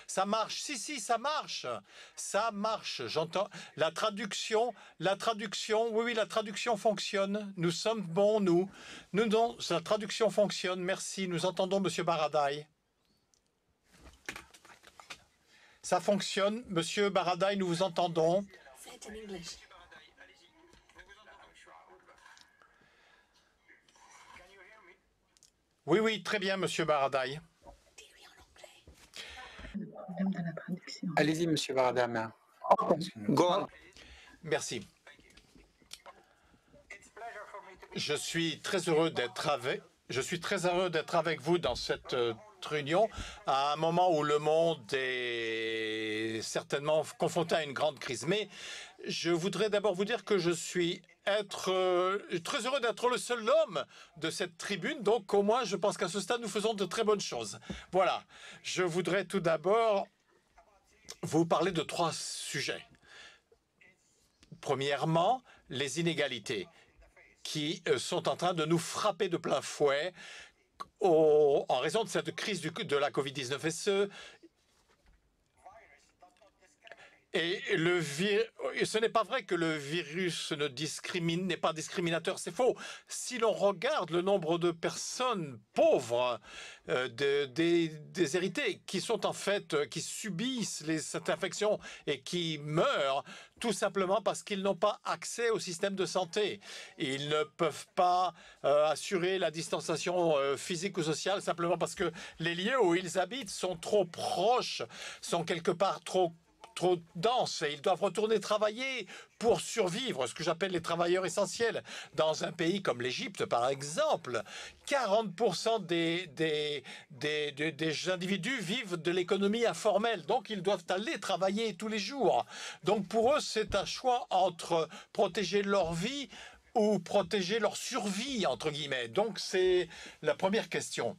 Ça marche, si, ça marche. Ça marche, j'entends. La traduction, oui, la traduction fonctionne. Nous sommes bons, nous. Non, la traduction fonctionne, merci. Nous entendons Monsieur Baradei. Ça fonctionne, Monsieur Baradei, nous vous entendons. Oui, très bien, Monsieur Baradei. Allez-y, Monsieur Baradei. Merci. Je suis très heureux d'être avec vous dans cette cette réunion à un moment où le monde est certainement confronté à une grande crise. Mais je voudrais d'abord vous dire que je suis très heureux d'être le seul homme de cette tribune. Donc au moins, je pense qu'à ce stade, nous faisons de très bonnes choses. Voilà. Je voudrais tout d'abord vous parler de 3 sujets. Premièrement, les inégalités qui sont en train de nous frapper de plein fouet en raison de cette crise de la Covid-19. Ce n'est pas vrai que le virus n'est pas discriminateur, c'est faux. Si l'on regarde le nombre de personnes pauvres, déshéritées, qui sont en fait, qui subissent cette infection et qui meurent, tout simplement parce qu'ils n'ont pas accès au système de santé. Ils ne peuvent pas assurer la distanciation physique ou sociale simplement parce que les lieux où ils habitent sont trop proches, sont quelque part trop denses et ils doivent retourner travailler pour survivre, ce que j'appelle les travailleurs essentiels. Dans un pays comme l'Égypte, par exemple, 40% des individus vivent de l'économie informelle, donc ils doivent aller travailler tous les jours. Donc pour eux, c'est un choix entre protéger leur vie ou protéger leur survie, entre guillemets. Donc c'est la première question.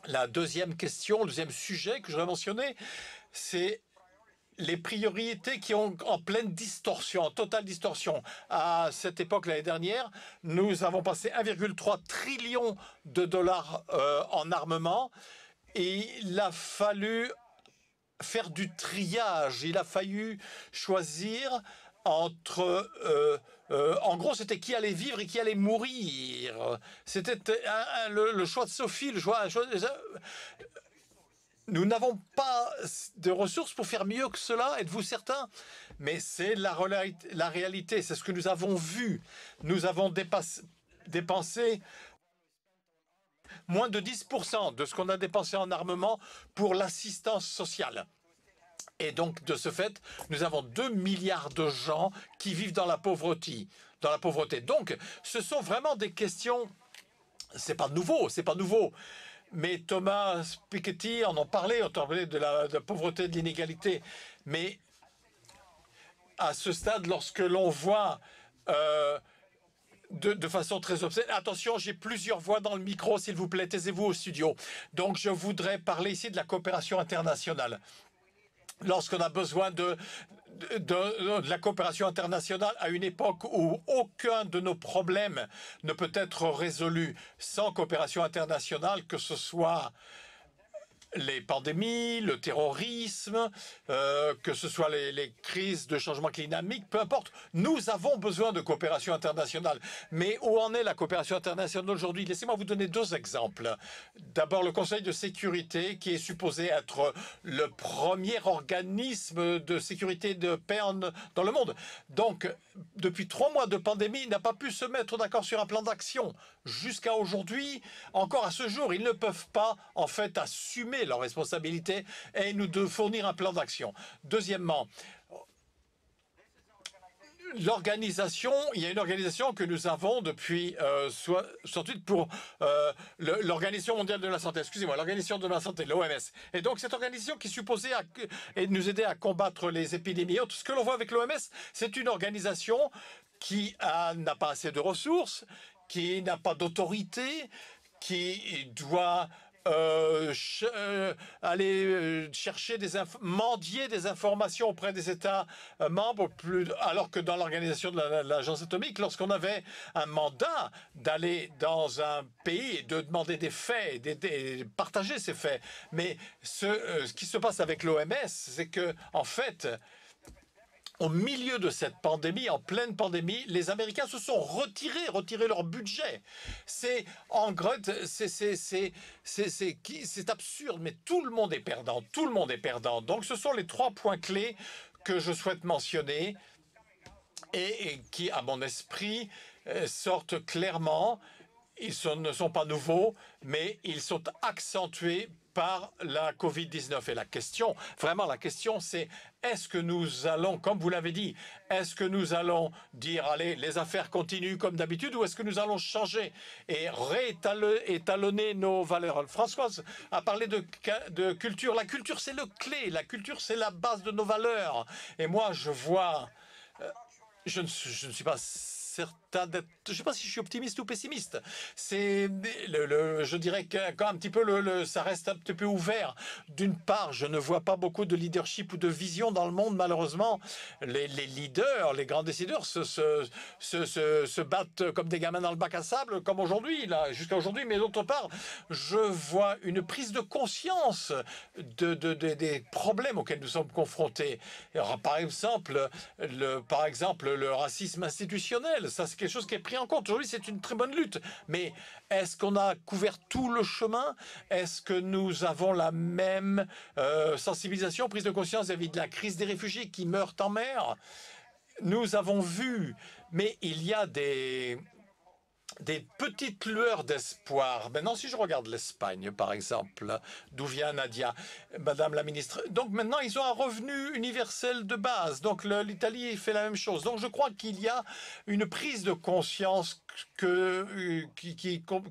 La deuxième question, le deuxième sujet que je voudrais mentionner, c'est les priorités qui ont en pleine distorsion, en totale distorsion. À cette époque, l'année dernière, nous avons passé 1,3 trillion de dollars en armement et il a fallu faire du triage. Il a fallu choisir entre... en gros, c'était qui allait vivre et qui allait mourir. C'était le choix de Sophie, le choix. Nous n'avons pas de ressources pour faire mieux que cela, êtes-vous certain? Mais c'est la réalité, c'est ce que nous avons vu. Nous avons dépensé moins de 10% de ce qu'on a dépensé en armement pour l'assistance sociale. Et donc, de ce fait, nous avons 2 milliards de gens qui vivent dans la pauvreté. Donc, ce sont vraiment des questions... C'est pas nouveau, c'est pas nouveau. Mais Thomas Piketty on en parlait de la pauvreté, de l'inégalité. Mais à ce stade, lorsque l'on voit de façon très obscène... Attention, j'ai plusieurs voix dans le micro, s'il vous plaît, taisez-vous au studio. Donc, je voudrais parler ici de la coopération internationale. Lorsqu'on a besoin de la coopération internationale à une époque où aucun de nos problèmes ne peut être résolu sans coopération internationale, que ce soit les pandémies, le terrorisme, que ce soit les crises de changement climatique, peu importe, nous avons besoin de coopération internationale. Mais où en est la coopération internationale aujourd'hui? Laissez-moi vous donner 2 exemples. D'abord, le Conseil de sécurité, qui est supposé être le premier organisme de sécurité de paix dans le monde. Donc, depuis 3 mois de pandémie, il n'a pas pu se mettre d'accord sur un plan d'action. Jusqu'à aujourd'hui, encore à ce jour, ils ne peuvent pas, en fait, assumer leurs responsabilités et nous de fournir un plan d'action. Deuxièmement, il y a une organisation que nous avons depuis 68 pour l'Organisation mondiale de la santé, excusez-moi, l'Organisation de la santé, l'OMS. Et donc cette organisation qui est supposée nous aider à combattre les épidémies. Tout ce que l'on voit avec l'OMS, c'est une organisation qui n'a pas assez de ressources, qui n'a pas d'autorité, qui doit aller chercher mendier des informations auprès des États membres, alors que dans l'organisation de l'agence atomique, lorsqu'on avait un mandat d'aller dans un pays et de demander des faits, de partager ces faits. Mais ce qui se passe avec l'OMS, c'est que, en fait, au milieu de cette pandémie, en pleine pandémie, les Américains se sont retiré leur budget. C'est absurde, mais tout le monde est perdant. Tout le monde est perdant. Donc ce sont les 3 points clés que je souhaite mentionner et qui, à mon esprit, sortent clairement. ne sont pas nouveaux, mais ils sont accentués par la Covid-19. Et la question, vraiment la question, c'est est-ce que nous allons, comme vous l'avez dit, est-ce que nous allons dire, allez, les affaires continuent comme d'habitude, ou est-ce que nous allons changer et réétalonner nos valeurs? Françoise a parlé de culture. La culture, c'est le clé. La culture, c'est la base de nos valeurs. Et moi, je vois... je ne suis pas certain d'être... Je ne sais pas si je suis optimiste ou pessimiste. C'est je dirais qu'un petit peu ça reste un petit peu ouvert. D'une part, je ne vois pas beaucoup de leadership ou de vision dans le monde, malheureusement. Les leaders, les grands décideurs se battent comme des gamins dans le bac à sable, comme aujourd'hui, là, jusqu'à aujourd'hui. Mais d'autre part, je vois une prise de conscience des problèmes auxquels nous sommes confrontés. Alors, par exemple, le racisme institutionnel, ça c'est quelque chose qui est pris en compte. Aujourd'hui, c'est une très bonne lutte. Mais est-ce qu'on a couvert tout le chemin? Est-ce que nous avons la même sensibilisation, prise de conscience vis-à-vis de la crise des réfugiés qui meurent en mer? Nous avons vu, mais il y a des petites lueurs d'espoir. Maintenant, si je regarde l'Espagne, par exemple, d'où vient Nadia, Madame la ministre, donc maintenant, ils ont un revenu universel de base. Donc, l'Italie fait la même chose. Donc, je crois qu'il y a une prise de conscience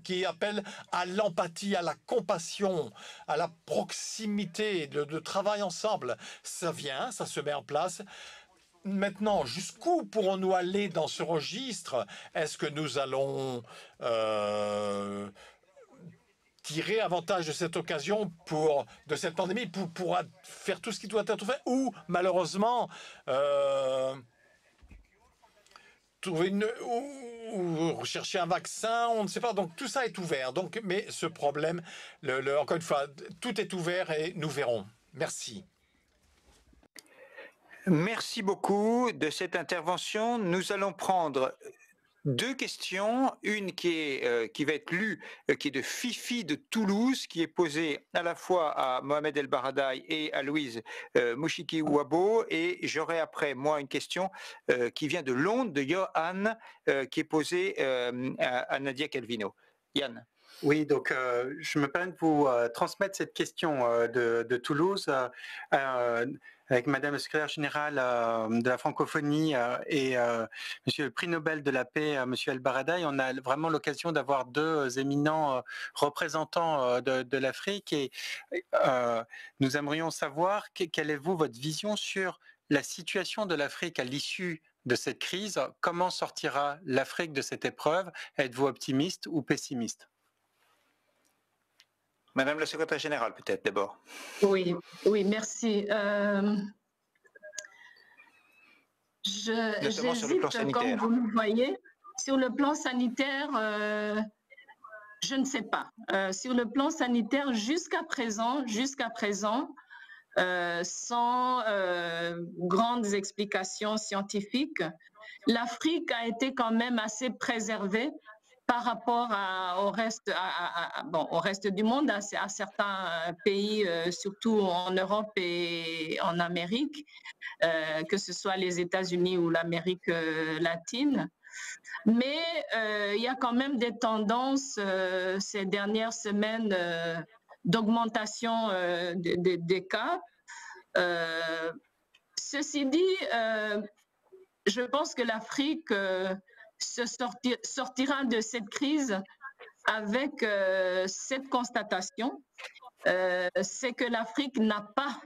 qui appelle à l'empathie, à la compassion, à la proximité, de travail ensemble. Ça vient, ça se met en place. Maintenant, jusqu'où pourrons-nous aller dans ce registre? Est-ce que nous allons tirer avantage de cette occasion de cette pandémie pour faire tout ce qui doit être fait? Ou, malheureusement, trouver ou chercher un vaccin, on ne sait pas. Donc, tout ça est ouvert. Donc, mais ce problème, encore une fois, tout est ouvert et nous verrons. Merci. Merci beaucoup de cette intervention. Nous allons prendre deux questions. Une qui va être lue, qui est de Fifi de Toulouse, qui est posée à la fois à Mohamed El Baradei et à Louise Mouchiki-Ouabo. Et j'aurai après, moi, une question qui vient de Londres, de Johan, qui est posée à Nadia Calvino. Yann. Oui, donc je me permets de vous transmettre cette question de Toulouse avec Madame le secrétaire général de la francophonie et Monsieur le prix Nobel de la paix, Monsieur El Baradei. On a vraiment l'occasion d'avoir deux éminents représentants de l'Afrique et nous aimerions savoir quelle est votre vision sur la situation de l'Afrique à l'issue de cette crise. Comment sortira l'Afrique de cette épreuve? Êtes-vous optimiste ou pessimiste? Madame la secrétaire générale, peut-être d'abord. Oui, merci. Notamment sur le plan sanitaire. Comme vous le voyez. Sur le plan sanitaire, je ne sais pas. Sur le plan sanitaire, jusqu'à présent, sans grandes explications scientifiques, l'Afrique a été quand même assez préservée par rapport au reste du monde, à certains pays, surtout en Europe et en Amérique, que ce soit les États-Unis ou l'Amérique latine. Mais il y a quand même des tendances ces dernières semaines d'augmentation des cas. Ceci dit, je pense que l'Afrique sortira de cette crise avec cette constatation, c'est que l'Afrique n'a pas,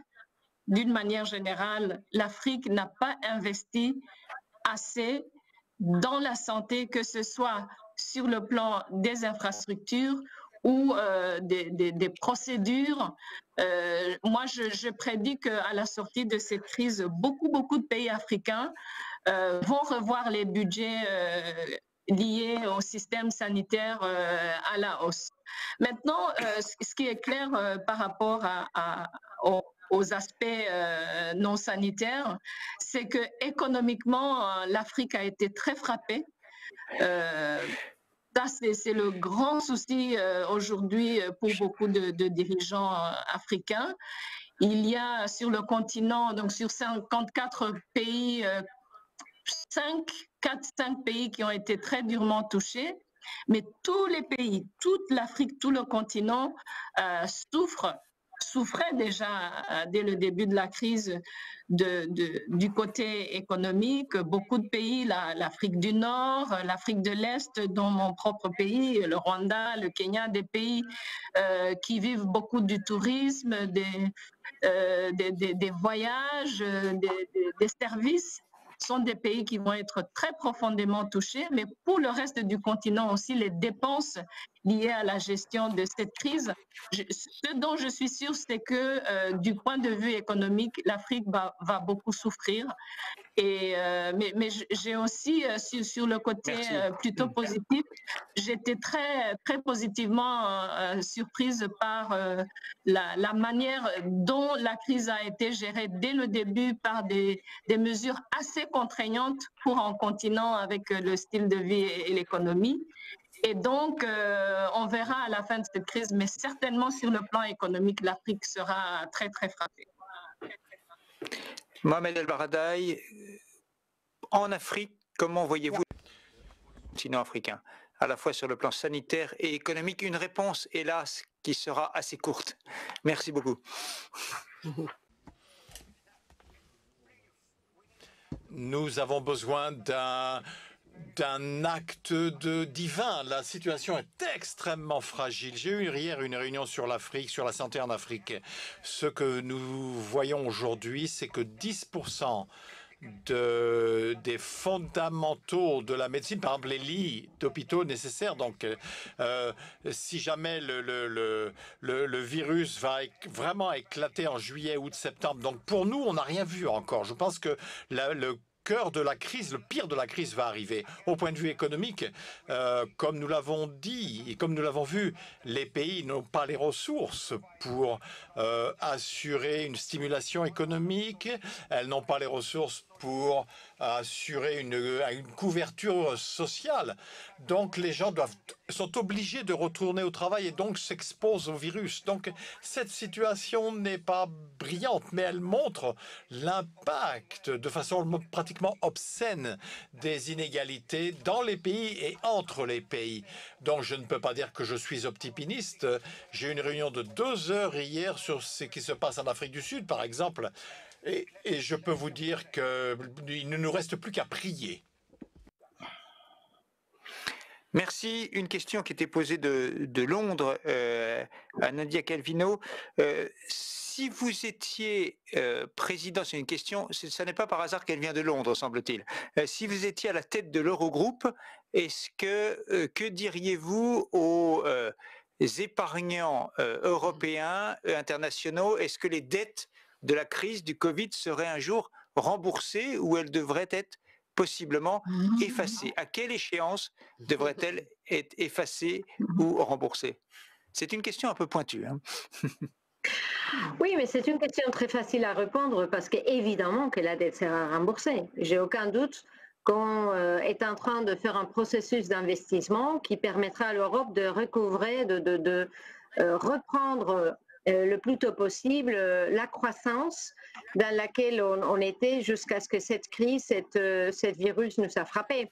d'une manière générale, l'Afrique n'a pas investi assez dans la santé, que ce soit sur le plan des infrastructures ou des procédures. Moi, je prédis qu'à la sortie de cette crise, beaucoup de pays africains vont revoir les budgets liés au système sanitaire à la hausse. Maintenant, ce qui est clair par rapport aux aspects non sanitaires, c'est que économiquement, l'Afrique a été très frappée. Ça, c'est le grand souci aujourd'hui pour beaucoup de dirigeants africains. Il y a sur le continent, donc sur 54 pays, 5 pays qui ont été très durement touchés. Mais tous les pays, toute l'Afrique, tout le continent souffrait déjà dès le début de la crise du côté économique. Beaucoup de pays, l'Afrique du Nord, l'Afrique de l'Est, dont mon propre pays, le Rwanda, le Kenya, des pays qui vivent beaucoup du tourisme, des voyages, des services, sont des pays qui vont être très profondément touchés, mais pour le reste du continent aussi, les dépenses liées à la gestion de cette crise, ce dont je suis sûre, c'est que du point de vue économique, l'Afrique va beaucoup souffrir. Mais j'ai aussi, sur le côté plutôt positif, j'étais très positivement surprise par la manière dont la crise a été gérée dès le début par des mesures assez contraignantes pour un continent avec le style de vie et l'économie. Et donc, on verra à la fin de cette crise, mais certainement sur le plan économique, l'Afrique sera très frappée. Mohamed El Baradei, en Afrique, comment voyez-vous le continent africain, à la fois sur le plan sanitaire et économique? Une réponse, hélas, qui sera assez courte. Merci beaucoup. Nous avons besoin d'un acte divin. La situation est extrêmement fragile. J'ai eu hier une réunion sur l'Afrique, sur la santé en Afrique. Ce que nous voyons aujourd'hui, c'est que 10% des fondamentaux de la médecine, par exemple les lits d'hôpitaux nécessaires. Donc, si jamais le virus va vraiment éclater en juillet, août, septembre, donc pour nous, on n'a rien vu encore. Je pense que le cœur de la crise, le pire de la crise va arriver. Au point de vue économique, comme nous l'avons dit et comme nous l'avons vu, les pays n'ont pas les ressources pour assurer une stimulation économique, elles n'ont pas les ressources pour assurer une couverture sociale. Donc les gens sont obligés de retourner au travail et donc s'exposent au virus. Donc cette situation n'est pas brillante, mais elle montre l'impact de façon pratiquement obscène des inégalités dans les pays et entre les pays. Donc je ne peux pas dire que je suis optimiste. J'ai eu une réunion de 2 heures hier sur ce qui se passe en Afrique du Sud, par exemple. Et je peux vous dire qu'il ne nous reste plus qu'à prier. Merci. Une question qui était posée de Londres à Nadia Calvino. Si vous étiez président, c'est une question, ce n'est pas par hasard qu'elle vient de Londres, semble-t-il. Si vous étiez à la tête de l'Eurogroupe, que diriez-vous aux épargnants européens, internationaux? Est-ce que les dettes de la crise du Covid seraient un jour remboursées ou elles devraient être possiblement effacées? À quelle échéance devraient-elles être effacées ou remboursées? C'est une question un peu pointue. Hein. Oui, mais c'est une question très facile à répondre parce qu'évidemment que la dette sera remboursée. J'ai aucun doute qu'on est en train de faire un processus d'investissement qui permettra à l'Europe de recouvrer, de reprendre le plus tôt possible la croissance dans laquelle on était jusqu'à ce que cette crise, cette virus nous a frappé.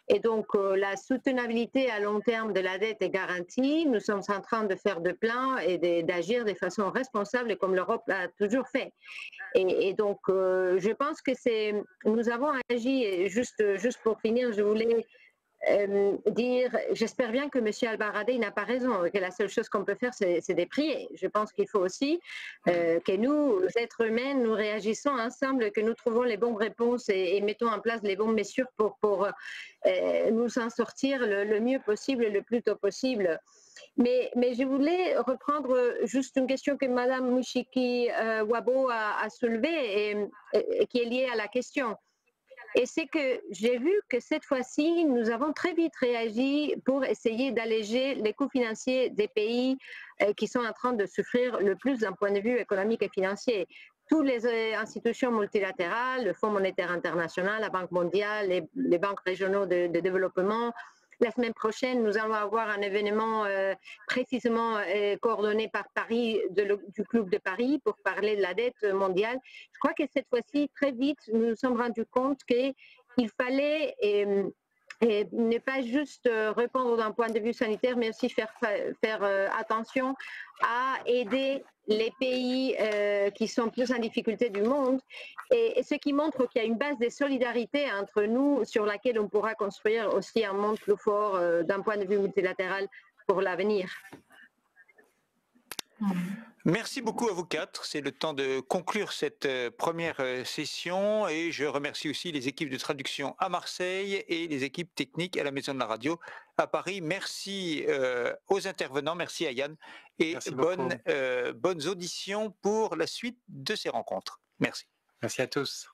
Et donc, la soutenabilité à long terme de la dette est garantie. Nous sommes en train de faire de plans et d'agir de façon responsable comme l'Europe l'a toujours fait. Et donc, je pense que nous avons agi, juste pour finir, je voulais dire, j'espère bien que M. El Baradei n'a pas raison, que la seule chose qu'on peut faire, c'est de prier. Je pense qu'il faut aussi que nous, êtres humains, nous réagissons ensemble, que nous trouvons les bonnes réponses et mettons en place les bonnes mesures pour nous en sortir le mieux possible, le plus tôt possible. Mais je voulais reprendre juste une question que Mme Mushiki Wabo a soulevée et qui est liée à la question. Et c'est que j'ai vu que cette fois-ci, nous avons très vite réagi pour essayer d'alléger les coûts financiers des pays qui sont en train de souffrir le plus d'un point de vue économique et financier. Toutes les institutions multilatérales, le Fonds monétaire international, la Banque mondiale, les banques régionaux de développement. La semaine prochaine, nous allons avoir un événement précisément coordonné par Paris, du Club de Paris, pour parler de la dette mondiale. Je crois que cette fois-ci, très vite, nous nous sommes rendus compte qu'il fallait et ne pas juste répondre d'un point de vue sanitaire, mais aussi faire attention à aider les pays qui sont plus en difficulté du monde, et ce qui montre qu'il y a une base de solidarité entre nous sur laquelle on pourra construire aussi un monde plus fort d'un point de vue multilatéral pour l'avenir. Merci beaucoup à vous quatre. C'est le temps de conclure cette première session et je remercie aussi les équipes de traduction à Marseille et les équipes techniques à la Maison de la Radio à Paris. Merci aux intervenants, merci à Yann et bonnes auditions pour la suite de ces rencontres. Merci. Merci à tous.